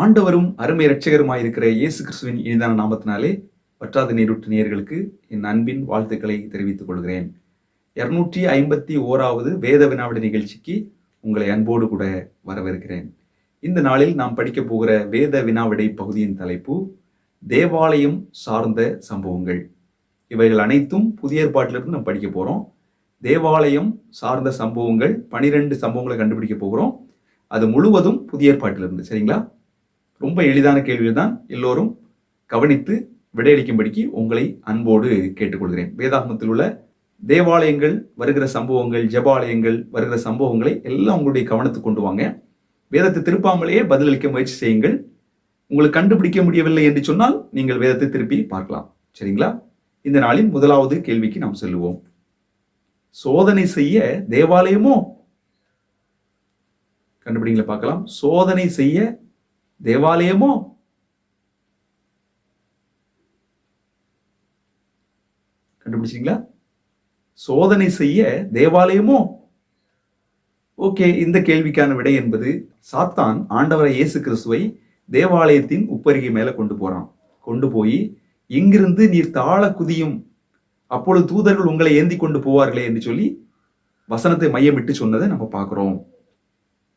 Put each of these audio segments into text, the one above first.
ஆண்டவரும் அருமை இரட்சகருமாயிருக்கிற இயேசு கிறிஸ்துவின் இனிதான நாமத்தினாலே வற்றாத நீரூற்று நேயர்களுக்கு என் அன்பின் வாழ்த்துக்களை தெரிவித்துக் கொள்கிறேன். 251வது வேத வினாவிடை நிகழ்ச்சிக்கு உங்களை அன்போடு கூட வரவேற்கிறேன். இந்த நாளில் நாம் படிக்கப் போகிற வேத வினாவிடை பகுதியின் தலைப்பு தேவாலயம் சார்ந்த சம்பவங்கள். இவைகள் அனைத்தும் புதிய ஏற்பாட்டிலிருந்து நாம் படிக்க போறோம். தேவாலயம் சார்ந்த சம்பவங்கள் 12 சம்பவங்களை கண்டுபிடிக்க போகிறோம். அது முழுவதும் புதிய ஏற்பாட்டிலிருந்து. சரிங்களா? ரொம்ப எளிதான கேள்விகள் தான். எல்லோரும் கவனித்து விடையளிக்கும்படிக்கு உங்களை அன்போடு கேட்டுக்கொள்கிறேன். வேதாகமத்தில் உள்ள தேவாலயங்கள் வருகிற சம்பவங்கள், ஜெபாலயங்கள் வருகிற சம்பவங்களை எல்லாம் உங்களுடைய கவனத்துக்கு கொண்டு வாங்க. வேதத்தை திருப்பாமலேயே பதிலளிக்க முயற்சி செய்யுங்கள். உங்களுக்கு கண்டுபிடிக்க முடியவில்லை என்று சொன்னால் நீங்கள் வேதத்தை திருப்பி பார்க்கலாம். சரிங்களா? இந்த நாளின் முதலாவது கேள்விக்கு நாம் செல்லுவோம். சோதனை செய்ய தேவாலயமோ? கண்டுபிடிங்களா பார்க்கலாம். சோதனை செய்ய தேவாலயமோ? கண்டுபிடிச்சீங்களா? சோதனை செய்ய தேவாலயமோ? ஓகே, இந்த கேள்விக்கான விடை என்பது சாத்தான் ஆண்டவரை இயேசு கிறிஸ்துவை தேவாலயத்தின் உப்பரிகை மேல கொண்டு போறான். கொண்டு போய் இங்கிருந்து நீர் தாழ குதியும், அப்பொழுது தூதர்கள் உங்களை ஏந்தி கொண்டு போவார்களே என்று சொல்லி வசனத்தை மையமிட்டு சொன்னதை நம்ம பார்க்கிறோம்.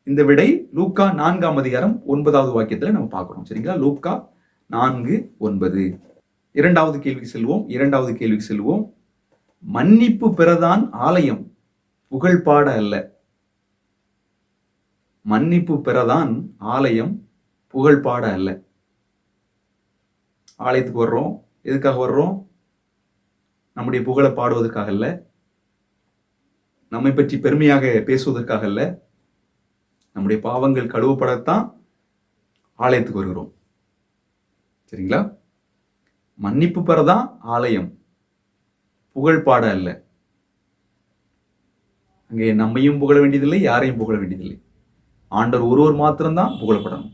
இந்த விடை லூக்கா 4ஆம் அதிகாரம் 9வது வாக்கியத்துல நம்ம பார்க்கிறோம். சரிங்களா? லூக்கா 4:9. இரண்டாவது கேள்விக்கு செல்வோம். மன்னிப்பு பெறதான் ஆலயம், புகழ்பாட அல்ல. மன்னிப்பு பெறதான் ஆலயம், புகழ்பாட அல்ல. ஆலயத்துக்கு வர்றோம், எதுக்காக வர்றோம்? நம்முடைய புகழை பாடுவதற்காக அல்ல, நம்மை பற்றி பெருமையாக பேசுவதற்காக அல்ல, நம்முடைய பாவங்கள் கழுவப்படத்தான் ஆலயத்துக்கு வருகிறோம். சரிங்களா? மன்னிப்பு பெறதான் ஆலயம், புகழ்பாட அல்ல. அங்கே நம்மையும் புகழ வேண்டியதில்லை, யாரையும் புகழ வேண்டியதில்லை. ஆண்டவர் ஒருவர் மாத்திரம்தான் புகழப்படணும்.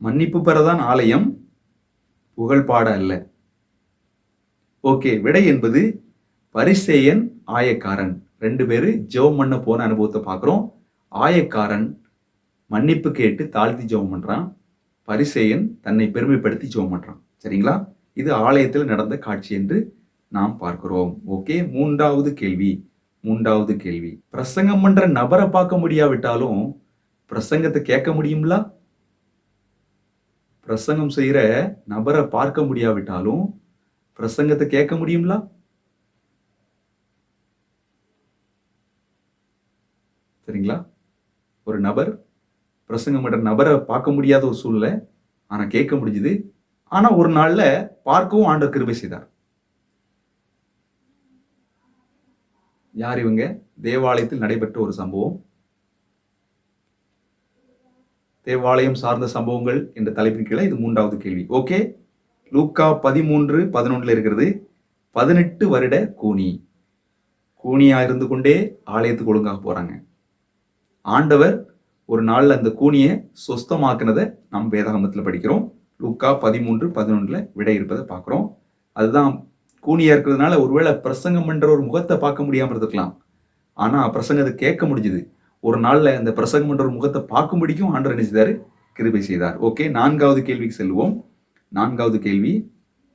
மன்னிப்பு பெறதான் ஆலயம், புகழ்பாட அல்ல. ஓகே, விடை என்பது பரிசேயன், ஆயக்காரன். 2 பேரு ஜெபம் பண்ண போன அனுபவத்தை பார்க்கிறோம். ஆயக்காரன் மன்னிப்பு கேட்டு தாழ்த்தி ஜெபம் பண்றான். பரிசேயன் தன்னை பெருமைப்படுத்தி ஜெபம் பண்றான். சரிங்களா? இது ஆலயத்தில் நடந்த காட்சி என்று நாம் பார்க்கிறோம். ஓகே, மூன்றாவது கேள்வி. பிரசங்கம் பண்ற நபரை பார்க்க முடியாவிட்டாலும் பிரசங்கத்தை கேட்க முடியுங்களா? பிரசங்கம் செய்யற நபரை பார்க்க முடியாவிட்டாலும் பிரசங்கத்தை கேட்க முடியுங்களா? சரிங்களா? ஒரு நபர் பிரசங்கம் பண்ற நபரை பார்க்க முடியாத ஒரு சூழ்நிலை, ஆனா கேட்க முடிஞ்சது. ஆனா ஒரு நாள்ல பார்க்கவும் ஆண்டவர் கிருபை செய்தார். யார் இவங்க? தேவாலயத்தில் நடைபெற்ற ஒரு சம்பவம். தேவாலயம் சார்ந்த சம்பவங்கள் என்ற தலைப்பின் கீழே இது மூன்றாவது கேள்வி. ஓகே, லூக்கா 13:11 இருக்கிறது. 18 வருட கூனியா இருந்து கொண்டே ஆலயத்துக்கு ஒழுங்காக போறாங்க. ஆண்டவர் ஒரு நாள்ல அந்த கூனியை சொஸ்தமாக்குனதை நாம் வேதாகமத்தில் படிக்கிறோம். லூக்கா 13:11 விடை இருப்பதை பார்க்கிறோம். அதுதான் கூனியா இருக்கிறதுனால ஒருவேளை பிரசங்கம் பண்ற ஒரு முகத்தை பார்க்க முடியாம இருக்கலாம், ஆனா பிரசங்கத்தை கேட்க முடிஞ்சது. ஒரு நாள்ல அந்த பிரசங்கம் பண்ற ஒரு முகத்தை பார்க்கும்படிக்கும் ஆண்டவர் என்ன செய்தாரு? கிருபை செய்தார். ஓகே, நான்காவது கேள்விக்கு செல்வோம். நான்காவது கேள்வி.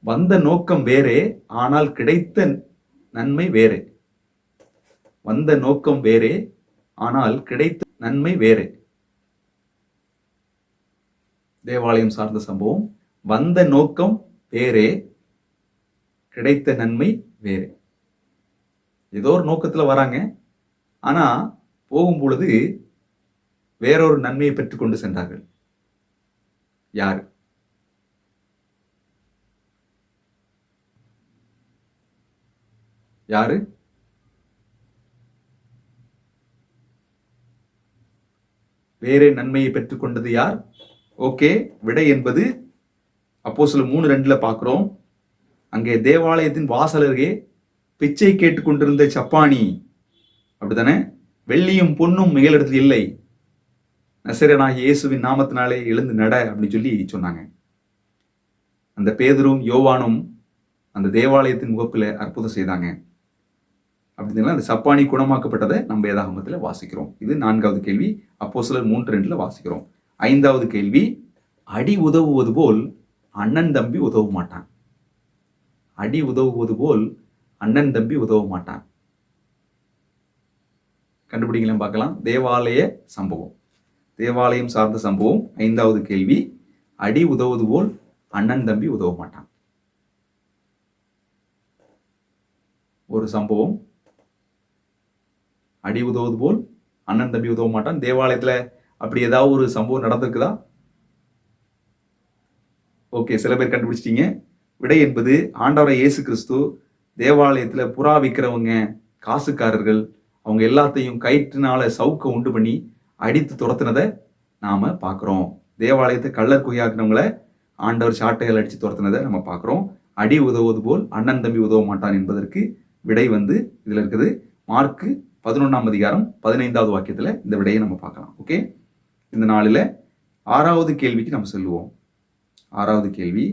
வந்த நோக்கம் வேறே, ஆனால் கிடைத்த நன்மை வேறே. வந்த நோக்கம் வேறே, ஆனால் கிடைத்த நன்மை வேறே. தேவாலயம் சார்ந்த சம்பவம். வந்த நோக்கம் வேறே, கிடைத்த நன்மை வேறே. ஏதோ ஒரு நோக்கத்துல வராங்க, ஆனா போகும் பொழுது வேறொரு நன்மையை பெற்றுக் கொண்டு சென்றார்கள். யாரு? யாரு? வேறே நன்மையை பெற்றுக் கொண்டது யார்? ஓகே, விடை என்பது அப்போஸ்தலர் 3:2 பார்க்கிறோம். அங்கே தேவாலயத்தின் வாசல் அருகே பிச்சை கேட்டுக்கொண்டிருந்த சப்பானி, அப்படித்தானே? வெள்ளியும் பொன்னும் மேலிடத்தில் இல்லை, நசரேயனாகிய இயேசுவின் நாமத்தினாலே எழுந்து நட அப்படின்னு சொல்லி சொன்னாங்க. அந்த பேதுரும் யோவானும் அந்த தேவாலயத்தின் முகப்பில் அற்புதம் செய்தாங்க. அப்படின்னா அந்த சப்பானி குணமாக்கப்பட்டதை நம்ம வேதாகமத்தில் வாசிக்கிறோம். இது 4வது கேள்வி. அப்போஸ்தலர் 3:2 வாசிக்கிறோம். 5வது கேள்வி, அடி உதவுவது போல் அண்ணன் தம்பி உதவ மாட்டான். அடி உதவுவது போல் அண்ணன் தம்பி உதவ மாட்டான். கண்டுபிடிக்கலாம் பார்க்கலாம். தேவாலய சம்பவம், தேவாலயம் சார்ந்த சம்பவம். 5வது கேள்வி, அடி உதவுவது போல் அண்ணன் தம்பி உதவ மாட்டான். ஒரு சம்பவம், அடி உதவுவது போல் அண்ணன் தம்பி உதவ மாட்டான். தேவாலயத்துல அப்படி ஏதாவது ஒரு சம்பவம் நடந்திருக்குதா? ஓகே, சில பேர் கண்டுபிடிச்சிட்டீங்க. விடை என்பது ஆண்டவராய் இயேசு கிறிஸ்து தேவாலயத்துல புறா விற்கிறவங்க, காசுக்காரர்கள், அவங்க எல்லாத்தையும் கயிற்றுனால சவுக்க உண்டு பண்ணி அடித்து துரத்துனதை நாம பார்க்கிறோம். தேவாலயத்தை கள்ளர் குகையாக்குனவங்களை ஆண்டவர் சாட்டைகள் அடித்து துரத்துனதை நம்ம பார்க்கிறோம். அடி உதவுவது போல் அண்ணன் தம்பி உதவ மாட்டான் என்பதற்கு விடை வந்து இதுல இருக்குது. மார்க்கு 11ஆம் அதிகாரம் 15வது வாக்கியத்துல இந்த விடையை நம்ம பார்க்கலாம். ஓகே, இந்த நாளில் 6வது கேள்விக்கு நம்ம செல்லுவோம். 6வது கேள்வி,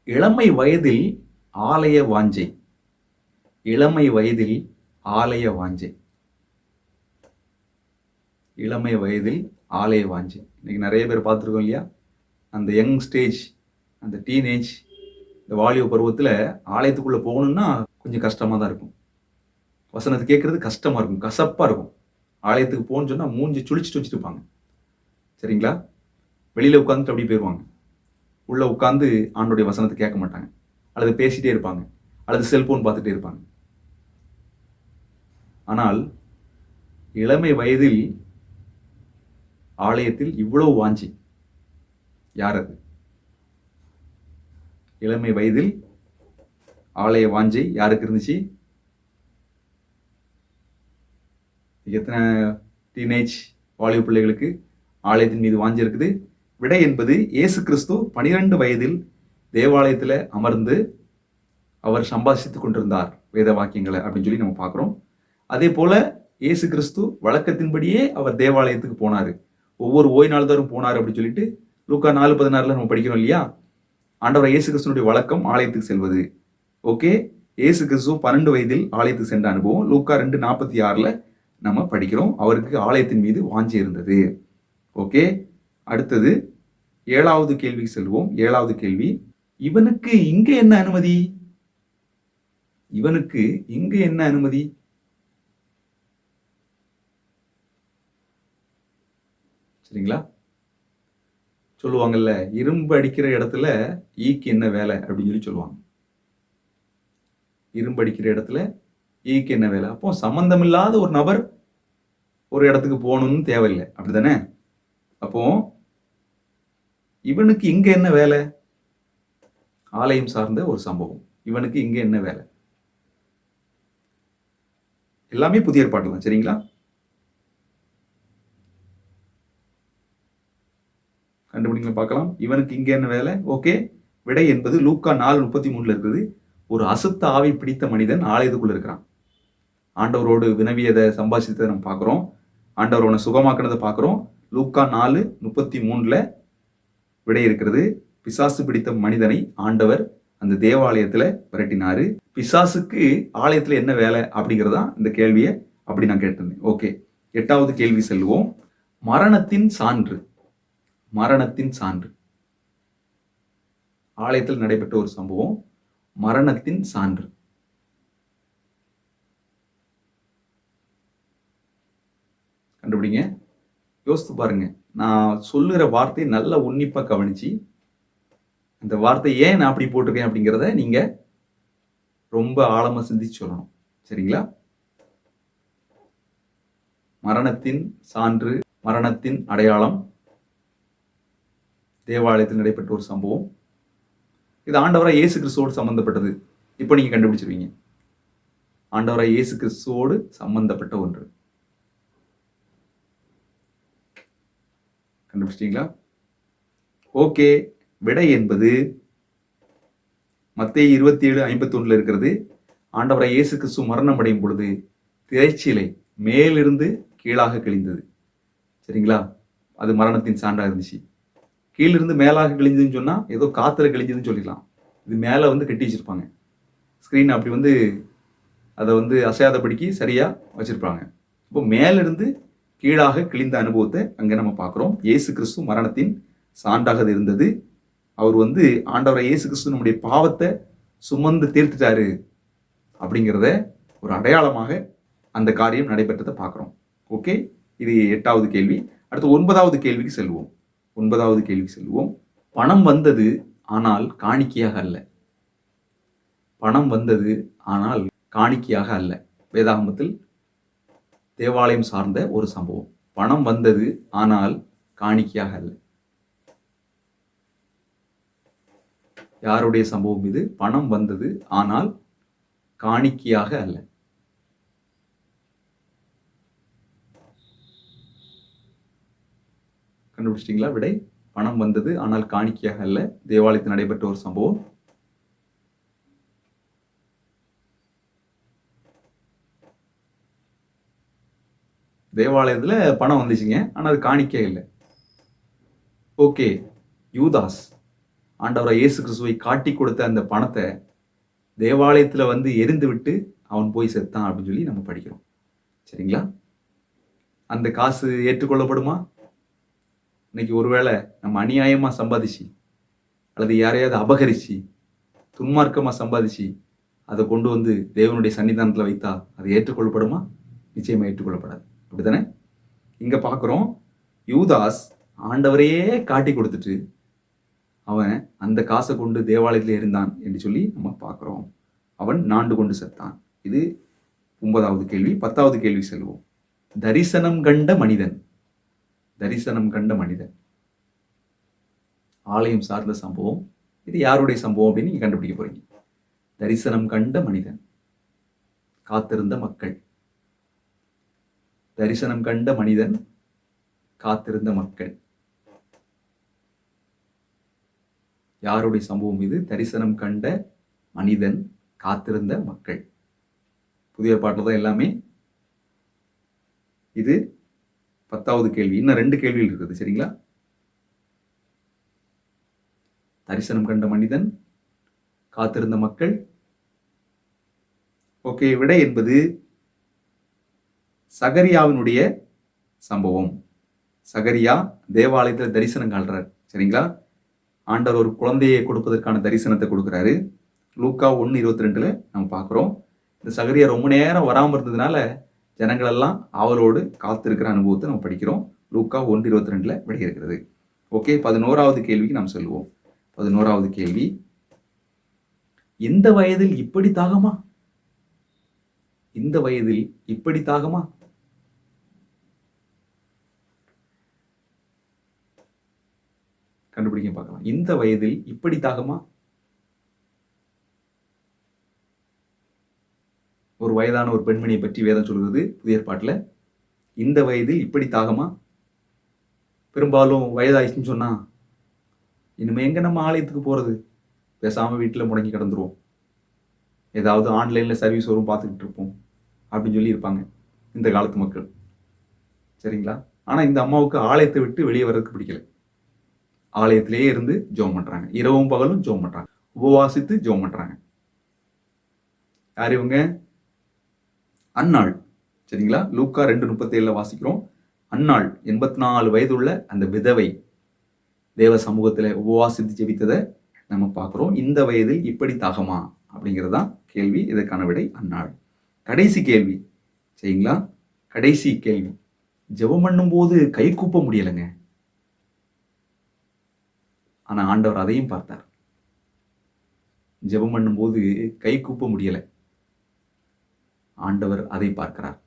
இளமை வயதில் ஆலய வாஞ்சை. இளமை வயதில் ஆலய வாஞ்சை. இளமை வயதில் ஆலய வாஞ்சை. இன்னைக்கு நிறைய பேர் பார்த்துருக்கோம் இல்லையா? அந்த யங் ஸ்டேஜ், அந்த டீனேஜ், இந்த வாலிப பருவத்தில் ஆலயத்துக்குள்ளே போகணும்னா கொஞ்சம் கஷ்டமாக தான் இருக்கும். வசனத்தை கேட்கறது கஷ்டமாக இருக்கும், கசப்பாக இருக்கும். ஆலயத்துக்கு போகணும்னு சொன்னால் மூஞ்சி சுழிச்சிட்டு வச்சுட்டு இருப்பாங்க. சரிங்களா? வெளியில் உட்காந்துட்டு அப்படி போயிடுவாங்க. உள்ளே உட்காந்து ஆண்டோடைய வசனத்தை கேட்க மாட்டாங்க, அல்லது பேசிகிட்டே இருப்பாங்க, அல்லது செல்போன் பார்த்துட்டே இருப்பாங்க. ஆனால் இளமை வயதில் ஆலயத்தில் இவ்வளவு வாஞ்சி, யார் அது? இளமை வயதில் ஆலய வாஞ்சை யாருக்கு இருந்துச்சு? எத்தனை டீனேஜ் வாலிப பிள்ளைகளுக்கு ஆலயத்தின் மீது வாஞ்சி இருக்குது? விடை என்பது இயேசு கிறிஸ்து 12 வயதில் தேவாலயத்தில் அமர்ந்து அவர் சம்பாதித்துக் கொண்டிருந்தார் வேத வாக்கியங்களை அப்படின்னு சொல்லி நம்ம பார்க்குறோம். அதே போல இயேசு கிறிஸ்து வழக்கத்தின்படியே அவர் தேவாலயத்துக்கு போனார். ஒவ்வொரு ஓய் நாள் தோறும் போனார் அப்படின்னு சொல்லிட்டு லூக்கா 4:16 நம்ம படிக்கிறோம் இல்லையா? ஆண்டவர் இயேசு கிறிஸ்துனுடைய வழக்கம் ஆலயத்துக்கு செல்வது. ஓகே, இயேசு கிறிஸ்து 12 வயதில் ஆலயத்துக்கு சென்ற அனுபவம் லூக்கா 2:46 நம்ம படிக்கிறோம். அவருக்கு ஆலயத்தின் மீது வாஞ்சி இருந்தது. ஓகே, அடுத்தது 7வது கேள்விக்கு செல்வோம். 7வது கேள்வி, இவனுக்கு இங்க என்ன அனுமதி? இவனுக்கு இங்க என்ன அனுமதி? சரிங்களா? சொல்லுவாங்கல்ல, இரும்பு அடிக்கிற இடத்துல ஈக்கு என்ன வேலை அப்படின்னு சொல்லி சொல்லுவாங்க. இரும்பு அடிக்கிற இடத்துல ஈக்கு என்ன வேலை? அப்போ சம்பந்தமில்லாத ஒரு நபர் ஒரு இடத்துக்கு போகணும்னு தேவையில்லை, அப்படிதானே? அப்போ இவனுக்கு இங்க என்ன வேலை? ஆலயம் சார்ந்த ஒரு சம்பவம். இவனுக்கு இங்க என்ன வேலை? எல்லாமே புதிய ஏற்பாடு தான். சரிங்களா? கண்டுபிடிங்க பார்க்கலாம். இவனுக்கு இங்க என்ன வேலை? ஓகே, விடை என்பது லூக்கா 4:33 இருக்குது. ஒரு அசுத்த ஆவி பிடித்த மனிதன் ஆலயத்துக்குள்ள இருக்கிறான். ஆண்டவரோடு வினவியதை சம்பாதிச்சதை நம்ம பார்க்கிறோம். ஆண்டவர் அவனை சுகமாக்குனதை பார்க்கிறோம். லூக்கா 4:33 விடை இருக்கிறது. பிசாசு பிடித்த மனிதனை ஆண்டவர் அந்த தேவாலயத்துல விரட்டினாரு. பிசாசுக்கு ஆலயத்துல என்ன வேலை அப்படிங்கிறதா இந்த கேள்வியை அப்படி நான் கேட்டிருந்தேன். ஓகே, 8வது கேள்வி செல்வோம். மரணத்தின் சான்று. மரணத்தின் சான்று. ஆலயத்தில் நடைபெற்ற ஒரு சம்பவம், மரணத்தின் சான்று. கண்டுபிடிங்க, யோசித்து பாருங்க. நான் சொல்லுகிற வார்த்தையை நல்லா உன்னிப்பா கவனிச்சு, அந்த வார்த்தை ஏன் நான் அப்படி போட்டிருக்கேன் அப்படிங்கிறத நீங்க ரொம்ப ஆழமா சிந்திச்சு சொல்லணும். சரிங்களா? மரணத்தின் சான்று, மரணத்தின் அடையாளம், தேவாலயத்தில் நடைபெற்ற ஒரு சம்பவம். இது ஆண்டவராய் இயேசு கிறிஸ்துவோடு சம்பந்தப்பட்டது. இப்போ நீங்க கண்டுபிடிச்சிருவீங்க. ஆண்டவராய் இயேசு கிறிஸ்துவோடு சம்பந்தப்பட்ட ஒன்று. கண்டுபிடிச்சிட்டீங்களா? ஓகே, விடை என்பது மத்தேயு 27:51 இருக்கிறது. ஆண்டவராய் இயேசு கிறிஸ்து மரணம் அடையும் பொழுது திரைச்சீலை மேலிருந்து கீழாக கிழிந்தது. சரிங்களா? அது மரணத்தின் சான்றா இருந்துச்சு. கீழிருந்து மேலாக கிழிஞ்சதுன்னு சொன்னா ஏதோ காத்துல கிழிஞ்சதுன்னு சொல்லிடலாம். இது மேல வந்து கட்டி வச்சிருப்பாங்க. ஸ்கிரீன் அப்படி வந்து அதை அசையாதபடிக்கு சரியா வச்சிருப்பாங்க. இப்போ மேலிருந்து கீழாக கிழிந்த அனுபவத்தை அங்க நம்ம பார்க்கிறோம். இயேசு கிறிஸ்து மரணத்தின் சான்றாக அது இருந்தது. அவர் ஆண்டவரை இயேசு கிறிஸ்து நம்முடைய பாவத்தை சுமந்து தீர்த்துட்டாரு அப்படிங்கிறத ஒரு அடையாளமாக அந்த காரியம் நடைபெற்றதை பார்க்கிறோம். ஓகே, இது 8வது கேள்வி. அடுத்து 9வது கேள்விக்கு செல்வோம். 9வது கேள்விக்கு செல்வோம். பணம் வந்தது ஆனால் காணிக்கையாக அல்ல. பணம் வந்தது ஆனால் காணிக்கையாக அல்ல. வேதாகமத்தில் தேவாலயம் சார்ந்த ஒரு சம்பவம். பணம் வந்தது ஆனால் காணிக்கையாக அல்ல. யாருடைய சம்பவம் இது? பணம் வந்தது ஆனால் காணிக்கையாக அல்ல. கண்டுபிடிச்சிட்டீங்களா விடை? பணம் வந்தது ஆனால் காணிக்கையாக அல்ல. தேவாலயத்தில் நடைபெற்ற ஒரு சம்பவம். தேவாலயத்துல பணம் வந்துச்சுங்க, ஆனா அது காணிக்கை இல்லை. ஓகே, யூதாஸ் ஆண்டவரை இயேசு கிறிஸ்துவை காட்டி கொடுத்த அந்த பணத்தை தேவாலயத்துல எரிந்து விட்டு அவன் போய் செத்தான் அப்படின்னு சொல்லி நம்ம படிக்கிறோம். சரிங்களா? அந்த காசு ஏற்றுக்கொள்ளப்படுமா? இன்னைக்கு ஒருவேளை நம்ம அநியாயமா சம்பாதிச்சு அல்லது யாரையாவது அபகரிச்சு துன்மார்க்கமா சம்பாதிச்சு அதை கொண்டு தேவனுடைய சன்னிதானத்துல வைத்தா அது ஏற்றுக்கொள்ளப்படுமா? நிச்சயமா ஏற்றுக்கொள்ளப்படாது. அப்படித்தானே? இங்க பார்க்கிறோம், யூதாஸ் ஆண்டவரையே காட்டி கொடுத்துட்டு அவன் அந்த காசை கொண்டு தேவாலயத்தில் இருந்தான் என்று சொல்லி நம்ம பார்க்கிறோம். அவன் நாண்டு கொண்டு செத்தான். இது 9வது கேள்வி. 10வது கேள்வி செல்வோம். தரிசனம் கண்ட மனிதன். தரிசனம் கண்ட மனிதன் ஆலயம் சார்ந்த சம்பவம். இது யாருடைய சம்பவம் அப்படின்னு நீங்க கண்டுபிடிக்க போறீங்க. தரிசனம் கண்ட மனிதன், காத்திருந்த மக்கள். தரிசனம் கண்ட மனிதன், காத்திருந்த மக்கள். யாருடைய சம்பவம் இது? தரிசனம் கண்ட மனிதன், காத்திருந்த மக்கள். புதிய பாட்டில் தான் எல்லாமே. இது 10வது கேள்வி. இன்னும் 2 கேள்விகள் இருக்குது. சரிங்களா? தரிசனம் கண்ட மனிதன், காத்திருந்த மக்கள். ஓகே, விடை என்பது சகரியாவினுடைய சம்பவம். சகரியா தேவாலயத்தில் தரிசனம் காண்றார். சரிங்களா? ஆண்டவர் ஒரு குழந்தையை கொடுப்பதற்கான தரிசனத்தை கொடுக்கிறாரு. லூக்கா 1:22 நம்ம பார்க்கிறோம். இந்த சகரியா ரொம்ப நேரம் வராமல் இருந்ததுனால ஜனங்கள் எல்லாம் ஆவலோடு காத்திருக்கிற அனுபவத்தை நம்ம படிக்கிறோம். லூக்கா 1:22 விடை இருக்கிறது. ஓகே, 11வது கேள்விக்கு நாம் செல்வோம். 11வது கேள்வி. இந்த வயதில் இப்படி தாகமா? இந்த வயதில் இப்படி தாகமா? கண்டுபிடிக்க பார்க்கலாம். இந்த வயதில் இப்படி தாகமா? ஒரு வயதான ஒரு பெண்மணியை பற்றி வேதம் சொல்கிறது புதிய ஏற்பாட்டில். இந்த வயதில் இப்படி தாகமா? பெரும்பாலும் வயதாயிடுச்சுன்னு சொன்னா இனிமே எங்க நம்ம ஆலயத்துக்கு போறது, பேசாம வீட்டில் முடங்கி கிடந்துருவோம், ஏதாவது ஆன்லைன்ல சர்வீஸ் வரும் பார்த்துக்கிட்டு இருப்போம் அப்படின்னு சொல்லி இருப்பாங்க இந்த காலத்து மக்கள். சரிங்களா? ஆனா இந்த அம்மாவுக்கு ஆலயத்தை விட்டு வெளியே வர்றதுக்கு பிடிக்கல. ஆலயத்திலேயே இருந்து ஜெபம் பண்றாங்க. இரவும் பகலும் ஜெபம் பண்றாங்க. உபவாசித்து ஜெபம் பண்றாங்க. யார் இவங்க? அன்னாள். சரிங்களா? லூக்கா 2:37 வாசிக்கிறோம். அன்னாள் 84 வயதுள்ள அந்த விதவை தேவ சமூகத்துல உபவாசித்து ஜெபித்ததை நம்ம பார்க்கிறோம். இந்த வயதில் இப்படி தாகமா அப்படிங்கிறதா கேள்வி. இதற்கான விடை அன்னாள். கடைசி கேள்வி. சரிங்களா? கடைசி கேள்வி. ஜெபம் பண்ணும் போது கை கூப்ப முடியலைங்க. ஆனா ஆண்டவர் அதையும் பார்த்தார். ஜெபம் பண்ணும் போது கை கூப்ப முடியல, ஆண்டவர் அதை பார்க்கிறார்.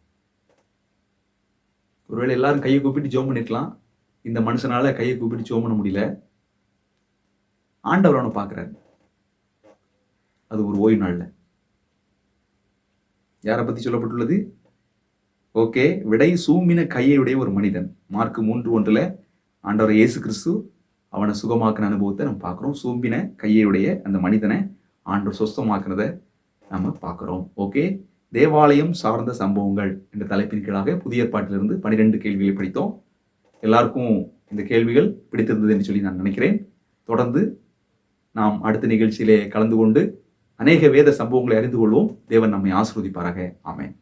ஒருவேளை எல்லாரும் கையை கூப்பிட்டு ஜெபம் பண்ணிருக்கலாம். இந்த மனுஷனால கையை கூப்பிட்டு ஜெபம் பண்ண முடியல. ஆண்டவர் அவனை பார்க்கிறார். அது ஒரு ஓய்வு நாள்ல. யாரை பத்தி சொல்லப்பட்டுள்ளது? ஓகே, விடை சூம்பின கையுடைய ஒரு மனிதன். மார்க் 3:1 ஆண்டவர் இயேசு கிறிஸ்து அவனை சுகமாக்கின அனுபவத்தை நம்ம பார்க்கிறோம். சூம்பின கையுடைய அந்த மனிதனை ஆண்டவர் சொஸ்தமாக்குறத நம்ம பார்க்கிறோம். ஓகே, தேவாலயம் சார்ந்த சம்பவங்கள் என்ற தலைப்பின் கீழாக புதிய ஏற்பாட்டிலிருந்து 12 கேள்விகளை படித்தோம். எல்லாருக்கும் இந்த கேள்விகள் பிடித்திருந்தது என்று சொல்லி நான் நினைக்கிறேன். தொடர்ந்து நாம் அடுத்த நிகழ்ச்சியிலே கலந்து கொண்டு அநேக வேத சம்பவங்களை அறிந்து கொள்வோம். தேவன் நம்மை ஆசீர்வதிப்பாராக. ஆமென்.